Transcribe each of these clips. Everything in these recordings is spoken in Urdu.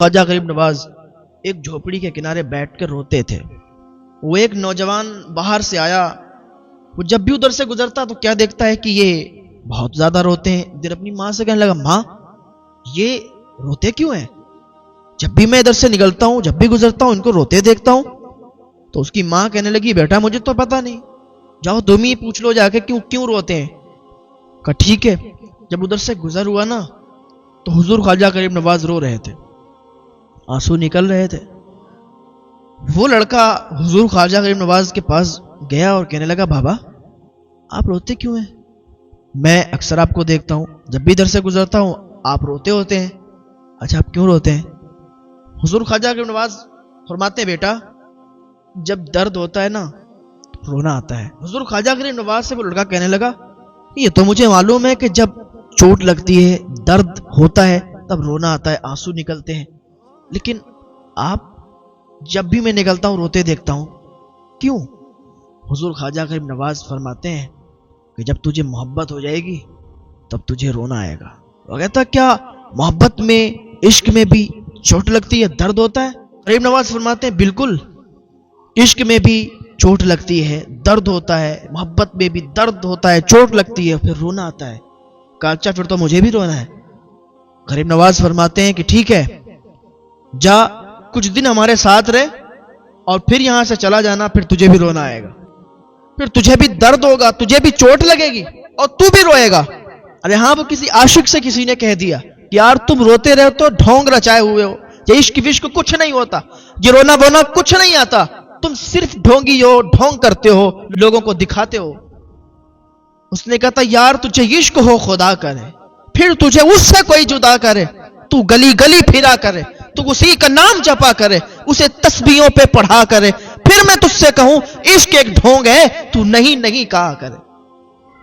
خواجہ غریب نواز ایک جھوپڑی کے کنارے بیٹھ کر روتے تھے۔ وہ ایک نوجوان باہر سے آیا، وہ جب بھی ادھر سے گزرتا تو کیا دیکھتا ہے کہ یہ بہت زیادہ روتے ہیں۔ پھر اپنی ماں سے کہنے لگا، ماں یہ روتے کیوں ہیں؟ جب بھی میں ادھر سے نکلتا ہوں، جب بھی گزرتا ہوں، ان کو روتے دیکھتا ہوں۔ تو اس کی ماں کہنے لگی، بیٹا مجھے تو پتا نہیں، جاؤ تم ہی پوچھ لو جا کے کیوں روتے ہیں۔ کہا ٹھیک ہے۔ جب ادھر سے گزر ہوا نا تو حضور خواجہ غریب نواز رو رہے تھے، آنسو نکل رہے تھے۔ وہ لڑکا حضور خواجہ غریب نواز کے پاس گیا اور کہنے لگا، بابا آپ روتے کیوں ہیں؟ میں اکثر آپ کو دیکھتا ہوں، جب بھی ادھر سے گزرتا ہوں آپ روتے ہوتے ہیں۔ اچھا آپ کیوں روتے ہیں؟ حضور خواجہ غریب نواز فرماتے ہیں، بیٹا جب درد ہوتا ہے نا رونا آتا ہے۔ حضور خواجہ غریب نواز سے وہ لڑکا کہنے لگا، یہ تو مجھے معلوم ہے کہ جب چوٹ لگتی ہے، درد ہوتا ہے، تب رونا آتا ہے، آنسو نکلتے ہیں، لیکن آپ جب بھی میں نکلتا ہوں روتے دیکھتا ہوں، کیوں؟ حضور خواجہ غریب نواز فرماتے ہیں کہ جب تجھے محبت ہو جائے گی تب تجھے رونا آئے گا۔ وہ کہتا کیا محبت میں، عشق میں بھی چوٹ لگتی ہے، درد ہوتا ہے؟ غریب نواز فرماتے ہیں بالکل، عشق میں بھی چوٹ لگتی ہے، درد ہوتا ہے، محبت میں بھی درد ہوتا ہے، چوٹ لگتی ہے، پھر رونا آتا ہے۔ کہا اچھا پھر تو مجھے بھی رونا ہے۔ غریب نواز فرماتے ہیں کہ ٹھیک ہے، جا کچھ دن ہمارے ساتھ رہے اور پھر یہاں سے چلا جانا، پھر تجھے بھی رونا آئے گا، پھر تجھے بھی درد ہوگا، تجھے بھی چوٹ لگے گی اور تو بھی روئے گا۔ ارے ہاں، وہ کسی عاشق سے کسی نے کہہ دیا، یار تم روتے رہے تو ڈھونگ رچائے ہوئے ہو، یہ عشق وشق کچھ نہیں ہوتا، یہ رونا بونا کچھ نہیں آتا، تم صرف ڈھونگی ہو، ڈھونگ کرتے ہو، لوگوں کو دکھاتے ہو۔ اس نے کہا یار تجھے عشق ہو خدا کرے، پھر تجھے اس سے کوئی جدا کرے، تو گلی گلی پھرا کرے، تو اسی کا نام جپا کرے، اسے تسبیحوں پہ پڑھا کرے، پھر میں تجھ سے کہوں عشق ایک ڈھونگ ہے، تو نہیں نہیں کہا کرے،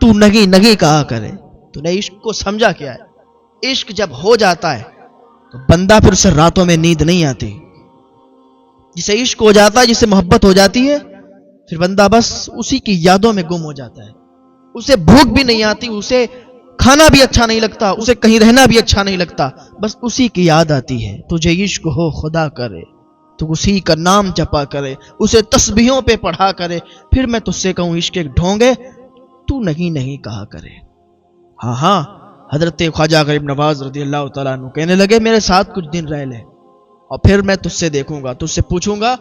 تو نہیں نہیں کہا کرے۔ تو نے عشق کو سمجھا کیا ہے؟ عشق جب ہو جاتا ہے تو بندہ پھر اسے راتوں میں نیند نہیں آتی۔ جسے عشق ہو جاتا ہے، جسے محبت ہو جاتی ہے، پھر بندہ بس اسی کی یادوں میں گم ہو جاتا ہے، اسے بھوک بھی نہیں آتی، اسے کھانا بھی اچھا نہیں لگتا، اسے کہیں رہنا بھی اچھا نہیں لگتا، بس اسی کی یاد آتی ہے۔ تجھے عشق ہو خدا کرے تو اسی کا نام جپا کرے، اسے تسبیحوں پہ پڑھا کرے، پھر میں تجھ سے کہوں عشق ایک ڈھونگ ہے، تو نہیں نہیں کہا کرے۔ ہاں ہاں، حضرت خواجہ غریب نواز رضی اللہ تعالیٰ عنہ کہنے لگے میرے ساتھ کچھ دن رہ لے اور پھر میں تجھ سے دیکھوں گا، تجھ سے پوچھوں گا،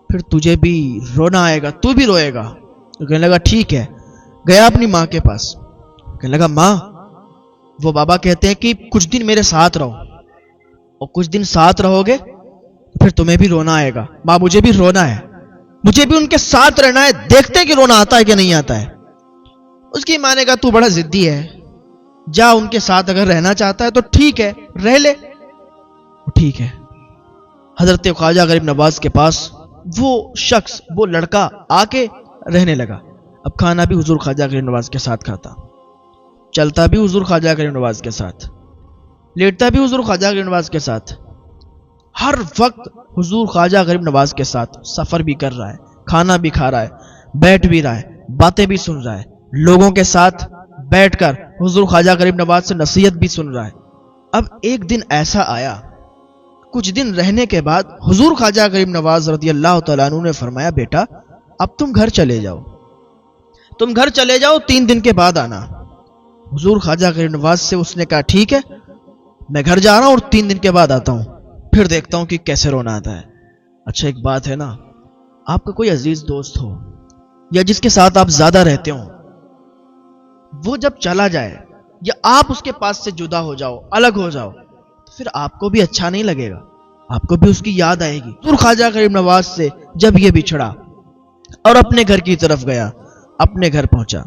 پھر تجھے بھی رونا آئے گا، تو بھی روئے گا۔ تو کہنے لگا ٹھیک ہے۔ گیا اپنی ماں کے پاس، کہنے لگا ماں وہ بابا کہتے ہیں کہ کچھ دن میرے ساتھ رہو، اور کچھ دن ساتھ رہو گے پھر تمہیں بھی رونا آئے گا۔ ماں مجھے بھی رونا ہے، مجھے بھی ان کے ساتھ رہنا ہے، دیکھتے ہیں کہ رونا آتا ہے کہ نہیں آتا ہے۔ اس کی ماں نے کہا تو بڑا ضدی ہے، جا ان کے ساتھ اگر رہنا چاہتا ہے تو ٹھیک ہے رہ لے۔ ٹھیک ہے۔ حضرت خواجہ غریب نواز کے پاس وہ شخص، وہ لڑکا آ کے رہنے لگا۔ اب کھانا بھی حضور خواجہ غریب نواز کے ساتھ کھاتا، چلتا بھی حضور خواجہ غریب نواز کے ساتھ، لیٹتا بھی حضور خواجہ غریب نواز کے ساتھ، ہر وقت حضور خواجہ غریب نواز کے ساتھ سفر بھی کر رہا ہے، کھانا بھی کھا رہا ہے، بیٹھ بھی رہا ہے، باتیں بھی سن رہا ہے، لوگوں کے ساتھ بیٹھ کر حضور خواجہ غریب نواز سے نصیحت بھی سن رہا ہے۔ اب ایک دن ایسا آیا، کچھ دن رہنے کے بعد حضور خواجہ غریب نواز رضی اللہ تعالیٰ عنہ نے فرمایا بیٹا اب تم گھر چلے جاؤ، تم گھر چلے جاؤ، 3 دن کے بعد آنا۔ حضور خواجہ غریب نواز سے اس نے کہا ٹھیک ہے، میں گھر جا رہا ہوں اور 3 دن کے بعد آتا ہوں، پھر دیکھتا ہوں کہ کیسے رونا آتا ہے۔ اچھا ایک بات ہے نا، آپ کا کوئی عزیز دوست ہو یا جس کے ساتھ آپ زیادہ رہتے ہو، وہ جب چلا جائے یا آپ اس کے پاس سے جدا ہو جاؤ، الگ ہو جاؤ، تو پھر آپ کو بھی اچھا نہیں لگے گا، آپ کو بھی اس کی یاد آئے گی۔ حضور خواجہ غریب نواز سے جب یہ بچھڑا اور اپنے گھر کی طرف گیا، اپنے گھر پہنچا،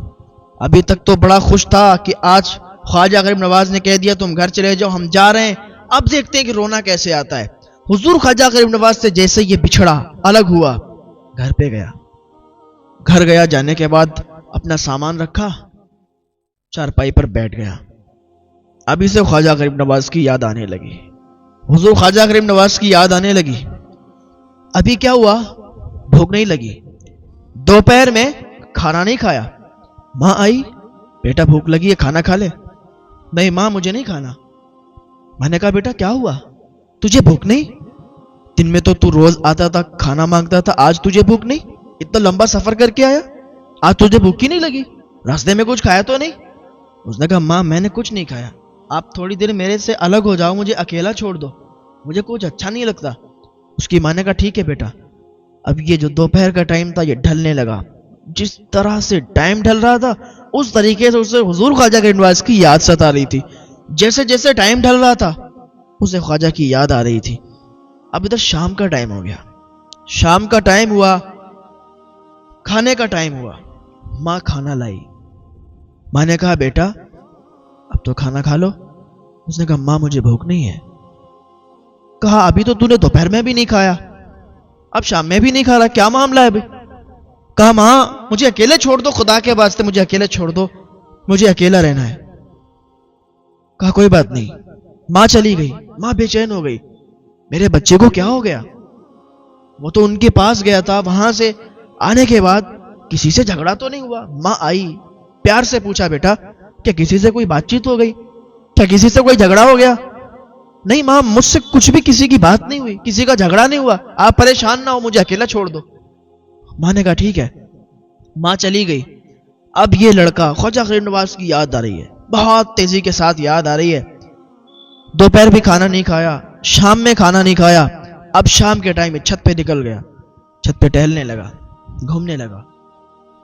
ابھی تک تو بڑا خوش تھا کہ آج خواجہ غریب نواز نے کہہ دیا تم گھر چلے جاؤ، ہم جا رہے ہیں، اب دیکھتے ہیں کہ رونا کیسے آتا ہے۔ حضور خواجہ غریب نواز سے جیسے یہ بچھڑا، الگ ہوا، گھر پہ گیا، گھر گیا، جانے کے بعد اپنا سامان رکھا، چارپائی پر بیٹھ گیا۔ اب اسے خواجہ غریب نواز کی یاد آنے لگی، حضور خواجہ غریب نواز کی یاد آنے لگی۔ ابھی کیا ہوا، بھوک نہیں لگی، دوپہر میں کھانا نہیں کھایا۔ ماں آئی، بیٹا بھوک لگی ہے کھانا کھا لے۔ نہیں ماں مجھے نہیں کھانا۔ میں نے کہا بیٹا کیا ہوا؟ تجھے بھوک نہیں؟ دن میں تو تو روز آتا تھا کھانا مانگتا تھا, آج تجھے بھوک نہیں؟ اتنا لمبا سفر کر کے آیا, آج تجھے بھوک ہی نہیں لگی؟ راستے میں کچھ کھایا تو نہیں؟ اس نے کہا ماں میں نے کچھ نہیں کھایا, آپ تھوڑی دیر میرے سے الگ ہو جاؤ, مجھے اکیلا چھوڑ دو, مجھے کچھ اچھا نہیں لگتا. اس کی ماں نے کہا ٹھیک ہے بیٹا. اب یہ جو دوپہر کا ٹائم تھا یہ ڈھلنے لگا. جس طرح سے ٹائم ڈھل رہا تھا اس طریقے سے اسے حضور خواجہ غریب نواز کی یاد ستا رہی تھی. جیسے جیسے ٹائم ڈھل رہا تھا اسے خواجہ کی یاد آ رہی تھی. اب ادھر شام کا ٹائم ہو گیا, شام کا ٹائم ہوا, کھانے کا ٹائم ہوا. ماں کھانا لائی. ماں نے کہا بیٹا اب تو کھانا کھا لو. اس نے کہا ماں مجھے بھوک نہیں ہے. کہا ابھی تو تو نے دوپہر میں بھی نہیں کھایا, اب شام میں بھی نہیں کھا رہا, کیا معاملہ ہے ابھی؟ کہا ماں مجھے اکیلے چھوڑ دو, خدا کے واسطے مجھے اکیلے چھوڑ دو, مجھے اکیلا رہنا ہے. کہا کوئی بات نہیں. ماں چلی گئی. ماں بے چین ہو گئی, میرے بچے کو کیا ہو گیا؟ وہ تو ان کے پاس گیا تھا, وہاں سے آنے کے بعد کسی سے جھگڑا تو نہیں ہوا؟ ماں آئی, پیار سے پوچھا بیٹا کیا کسی سے کوئی بات چیت ہو گئی, کیا کسی سے کوئی جھگڑا ہو گیا؟ نہیں ماں مجھ سے کچھ بھی کسی کی بات نہیں ہوئی, کسی کا جھگڑا نہیں ہوا, آپ پریشان نہ ہو, مجھے اکیلا چھوڑ دو. ماں نے کہا ٹھیک ہے. ماں چلی گئی. اب یہ لڑکا خواجہ غریب نواز کی یاد آ رہی ہے, بہت تیزی کے ساتھ یاد آ رہی ہے. دوپہر بھی کھانا نہیں کھایا, شام میں کھانا نہیں کھایا. اب شام کے ٹائم میں چھت پہ نکل گیا, چھت پہ ٹہلنے لگا, گھومنے لگا.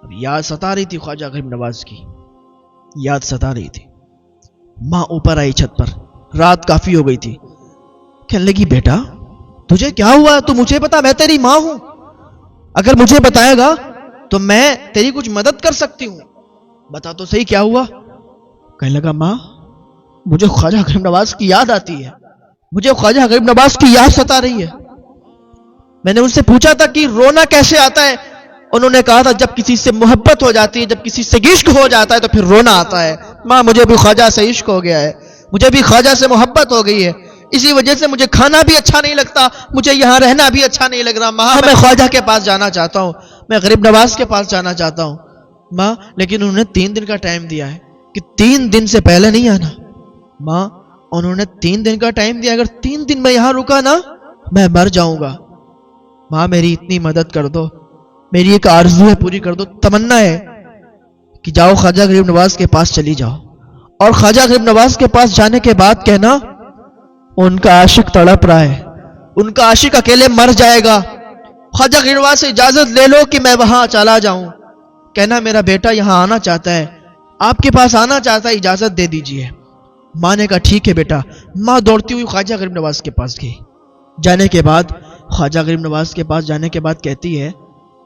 اب یاد ستا رہی تھی خواجہ غریب نواز کی, یاد ستا رہی تھی. ماں اوپر آئی چھت پر, رات کافی ہو گئی تھی. کہنے لگی بیٹا تجھے کیا ہوا, تو مجھے بتا, میں تیری ماں ہوں, اگر مجھے بتائے گا تو میں تیری کچھ مدد کر سکتی ہوں, بتا تو صحیح کیا ہوا. کہنے لگا ماں مجھے خواجہ غریب نواز کی یاد آتی ہے, مجھے خواجہ غریب نواز کی یاد ستا رہی ہے. میں نے ان سے پوچھا تھا کہ رونا کیسے آتا ہے, انہوں نے کہا تھا جب کسی سے محبت ہو جاتی ہے, جب کسی سے عشق ہو جاتا ہے تو پھر رونا آتا ہے. ماں مجھے بھی خواجہ سے عشق ہو گیا ہے, مجھے بھی خواجہ سے محبت ہو گئی ہے, اسی وجہ سے مجھے کھانا بھی اچھا نہیں لگتا, مجھے یہاں رہنا بھی اچھا نہیں لگ رہا. ماں میں خواجہ کے پاس جانا چاہتا ہوں, میں غریب نواز کے پاس جانا چاہتا ہوں. ماں لیکن انہوں نے 3 دن کا ٹائم دیا ہے کہ 3 دن سے پہلے نہیں آنا. ماں انہوں نے 3 دن کا ٹائم دیا, اگر 3 دن میں یہاں رکا نا میں مر جاؤں گا. ماں میری اتنی مدد کر دو, میری ایک آرزو ہے پوری کر دو, تمنا ہے کہ جاؤ خواجہ غریب نواز کے پاس چلی جاؤ, اور خواجہ غریب نواز کے پاس جانے کے بعد کہنا ان کا عاشق تڑپ رہا ہے, ان کا عاشق اکیلے مر جائے گا, خواجہ غریب نواز سے اجازت لے لو کہ میں وہاں چلا جاؤں. کہنا میرا بیٹا یہاں آنا چاہتا ہے, آپ کے پاس آنا چاہتا ہے, اجازت دے دیجئے. ماں نے کہا ٹھیک ہے بیٹا. ماں دوڑتی ہوئی خواجہ غریب نواز کے پاس گئی. جانے کے بعد خواجہ غریب نواز کے پاس جانے کے بعد کہتی ہے,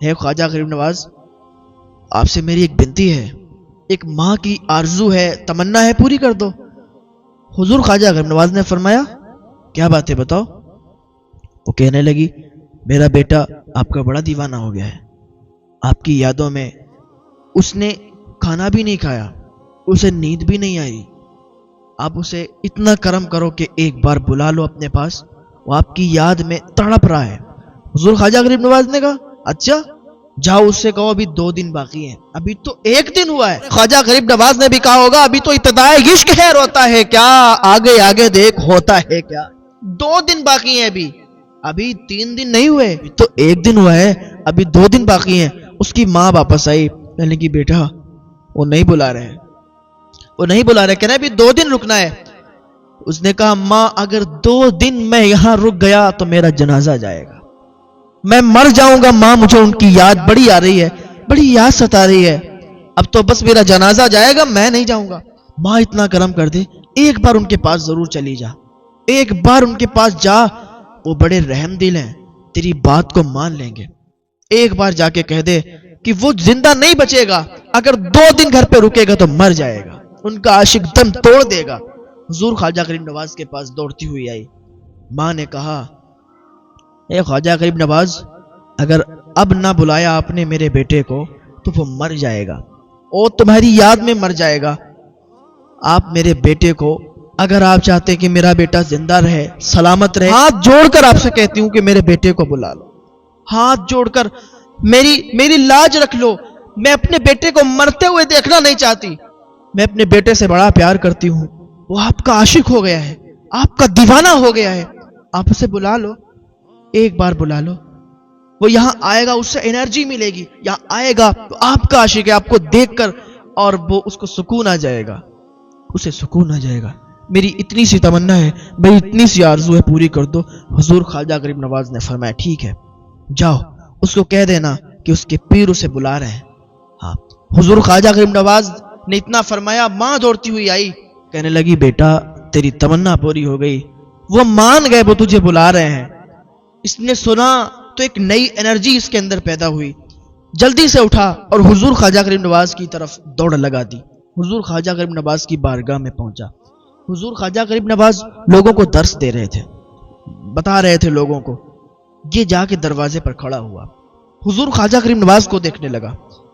اے خواجہ غریب نواز آپ سے میری ایک بنتی ہے, ایک ماں کی آرزو ہے, تمنا ہے, پوری کر دو. حضور خواجہ غریب نواز نے فرمایا کیا بات ہے بتاؤ. وہ کہنے لگی میرا بیٹا آپ کا بڑا دیوانہ ہو گیا ہے, آپ کی یادوں میں اس نے کھانا بھی نہیں کھایا, اسے نیند بھی نہیں آئی. آپ اسے اتنا کرم کرو کہ ایک بار بلا لو اپنے پاس, وہ آپ کی یاد میں تڑپ رہا ہے. حضور خواجہ غریب نواز نے کہا اچھا جاؤ اس سے کہو ابھی 2 دن باقی ہیں, ابھی تو 1 دن ہوا ہے. خواجہ غریب نواز نے بھی کہا ہوگا ابھی تو ابتدائے عشق ہے, روتا ہے کیا, آگے آگے دیکھ ہوتا ہے کیا. 2 دن باقی ہیں, ابھی 3 دن نہیں ہوئے, ابھی تو 1 دن ہوا ہے, ابھی 2 دن باقی ہیں. اس کی ماں واپس آئی, کہنے کی بیٹا وہ نہیں بلا رہے, وہ نہیں بلا رہے, کہنا ابھی 2 دن رکنا ہے. اس نے کہا ماں اگر 2 دن میں یہاں رک گیا تو میرا جنازہ جائے گا, میں مر جاؤں گا. ماں مجھے ان کی یاد بڑی آ رہی ہے, بڑی یاد ستا رہی ہے, اب تو بس میرا جنازہ جائے گا, میں نہیں جاؤں گا. ماں اتنا کرم کر دے, ایک بار ان کے پاس ضرور چلی جا, ایک بار ان کے پاس جا, وہ بڑے رحم دل ہیں, تیری بات کو مان لیں گے. ایک بار جا کے کہہ دے کہ وہ زندہ نہیں بچے گا, اگر 2 دن گھر پہ رکے گا تو مر جائے گا, ان کا عاشق دم توڑ دے گا. حضور خواجہ غریب نواز کے پاس دوڑتی ہوئی آئی. ماں نے کہا اے خواجہ غریب نواز اگر اب نہ بلایا آپ نے میرے بیٹے کو تو وہ مر جائے گا, اور تمہاری یاد میں مر جائے گا. آپ میرے بیٹے کو, اگر آپ چاہتے کہ میرا بیٹا زندہ رہے, سلامت رہے, ہاتھ جوڑ کر آپ سے کہتی ہوں کہ میرے بیٹے کو بلا لو, ہاتھ جوڑ کر میری لاج رکھ لو. میں اپنے بیٹے کو مرتے ہوئے دیکھنا نہیں چاہتی, میں اپنے بیٹے سے بڑا پیار کرتی ہوں, وہ آپ کا عاشق ہو گیا ہے, آپ کا دیوانہ ہو گیا ہے, آپ اسے بلا لو، ایک بار بلا لو، وہ یہاں آئے گا، اس سے انرجی ملے گی، یہاں آئے گا تو آپ کا عاشق ہے، آپ کو دیکھ کر اور وہ اس کو سکون آ جائے گا، اسے سکون آ جائے گا۔ میری اتنی سی تمنا ہے، میری اتنی سی آرزو ہے، پوری کر دو۔ حضور خواجہ غریب نواز نے فرمایا ٹھیک ہے، جاؤ اس کو کہہ دینا کہ اس کے پیر اسے بلا رہے ہیں۔ ہاں، حضور خواجہ غریب نواز نے اتنا فرمایا، ماں دوڑتی ہوئی آئی، کہنے لگی بیٹا تیری تمنا پوری ہو گئی، وہ مان گئے، وہ تجھے بلا رہے ہیں۔ اس نے سنا تو ایک نئی انرجی اس کے اندر پیدا ہوئی، جلدی سے اٹھا اور حضور خواجہ غریب نواز کی طرف دوڑ لگا دی۔ حضور خواجہ غریب نواز کی بارگاہ میں پہنچا۔ حضور خواجہ غریب نواز لوگوں کو درس دے رہے تھے، بتا رہے تھے لوگوں کو۔ یہ جا کے دروازے پر کھڑا ہوا، حضور خواجہ غریب نواز کو دیکھنے لگا۔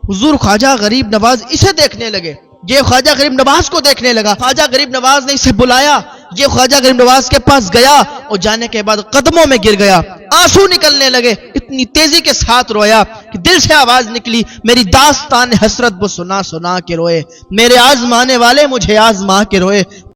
حضور خواجہ غریب نواز اسے دیکھنے لگے، یہ خواجہ غریب نواز کو دیکھنے لگا۔ خواجہ غریب نواز نے اسے بلایا، یہ خواجہ غریب نواز کے پاس گیا اور جانے کے بعد قدموں میں گر گیا، آنسو نکلنے لگے، اتنی تیزی کے ساتھ رویا کہ دل سے آواز نکلی، میری داستان حسرت وہ سنا سنا کے روئے، میرے آزمانے والے مجھے آزما کے روئے۔